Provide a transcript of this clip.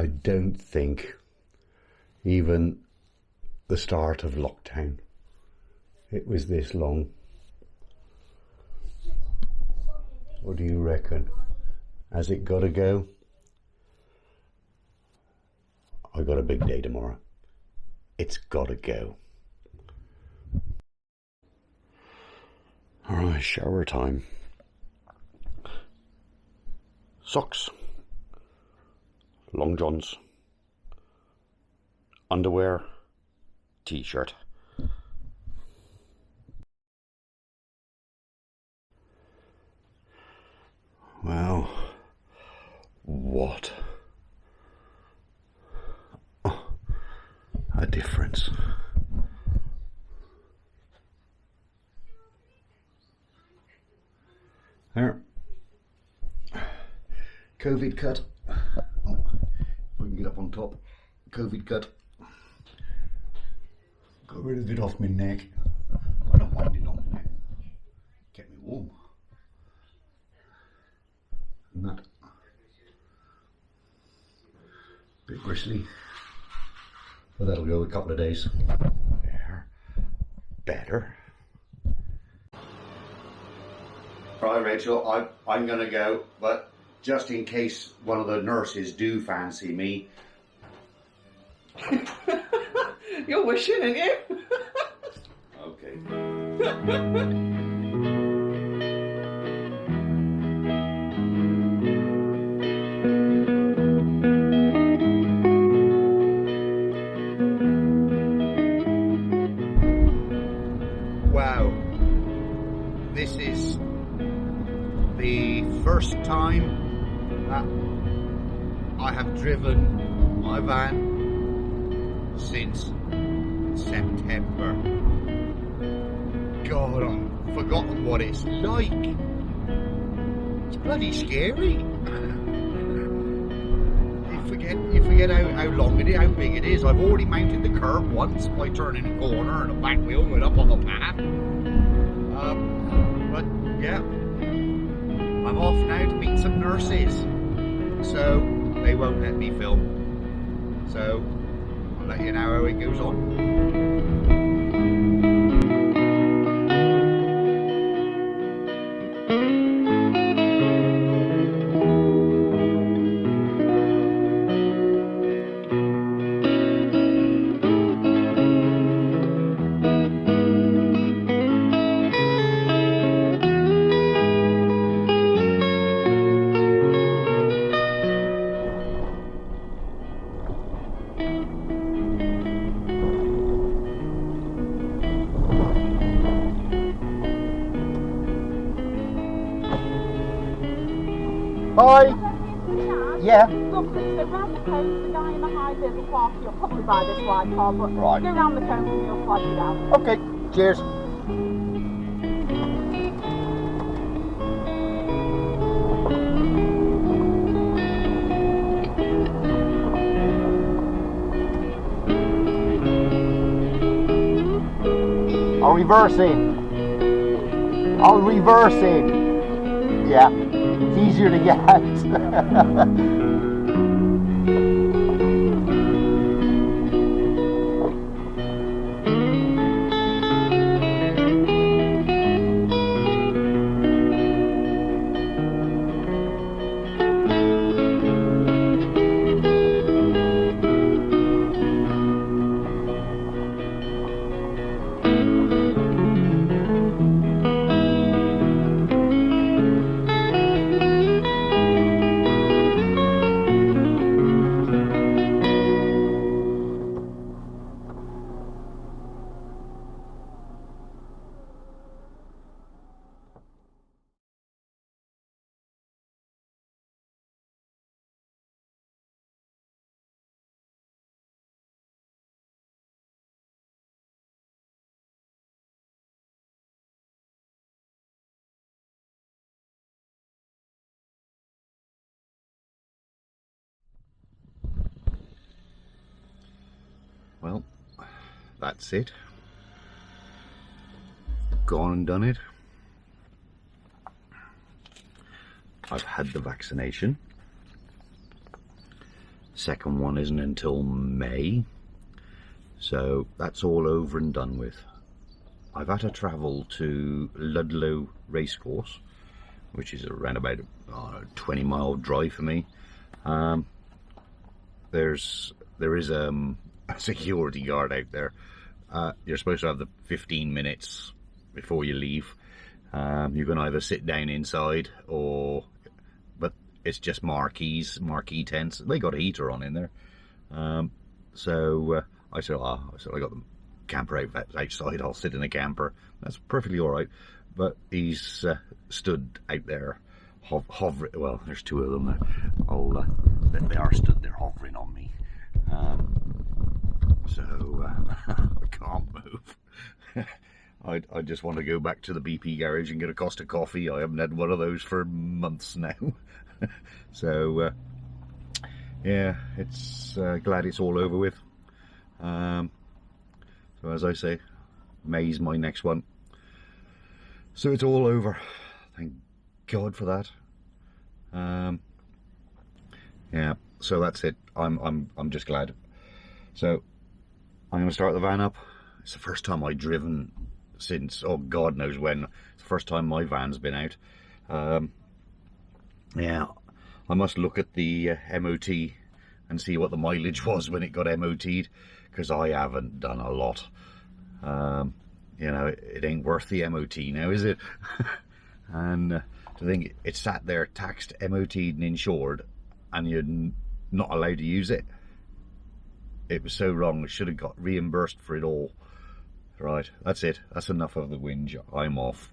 I don't think even the start of lockdown it was this long. What do you reckon? Has it got to go? I got a big day tomorrow. It's got to go. Alright, shower time. Socks, long johns, underwear, t-shirt. Wow, what a difference. There. COVID cut. Oh, if I can get up on top. COVID cut. Got rid of it off my neck. I don't mind it on my neck. Kept me warm. And that. Bit bristly. But that'll go a couple of days. There. Better. Right, Rachel, I'm gonna go, but just in case one of the nurses do fancy me. You're wishing, aren't you? Okay. Wow. This is the first time that I have driven my van since September. God, I've forgotten what it's like. It's bloody scary. You forget how long it is, how big it is. I've already mounted the curb once by turning a corner and the back wheel went up on the path. But yeah, I'm off now to meet some nurses. So they won't let me film. So I'll let you know how it goes on. Hi. Yeah. Lovely. So round the cone, the guy in the high vis will park you. You'll probably buy this white car, but Right. go round the cone and you'll flag you down. Okay. Cheers. I'll reverse in. I'll reverse in. Yeah, it's easier to get. Well, that's it. Gone and done it. I've had the vaccination. second one isn't until May, so that's all over and done with. I've had to travel to Ludlow Racecourse, which is around about a 20-mile drive for me. There is a security guard out there. You're supposed to have the 15 minutes before you leave. You can either sit down inside but it's just marquee tents. They got a heater on in there. So I said, I got the camper outside. I'll sit in a camper. That's perfectly all right. But he's stood out there hovering. Well, there's two of them there. They are stood there hovering on me. So I can't move. I just want to go back to the BP garage and get a Costa coffee. I haven't had one of those for months now. So yeah, it's glad it's all over with. So as I say, May's my next one. So it's all over. Thank God for that. Yeah, so that's it. I'm just glad. So I'm going to start the van up. It's the first time I've driven since, oh God knows when. It's the first time my van's been out. Yeah, I must look at the MOT and see what the mileage was when it got MOT'd, because I haven't done a lot. You know, it ain't worth the MOT now, is it? And to think it sat there taxed, MOT'd and insured, and you're not allowed to use it. It was so wrong. I should have got reimbursed for it all. Right, that's it. That's enough of the whinge. I'm off.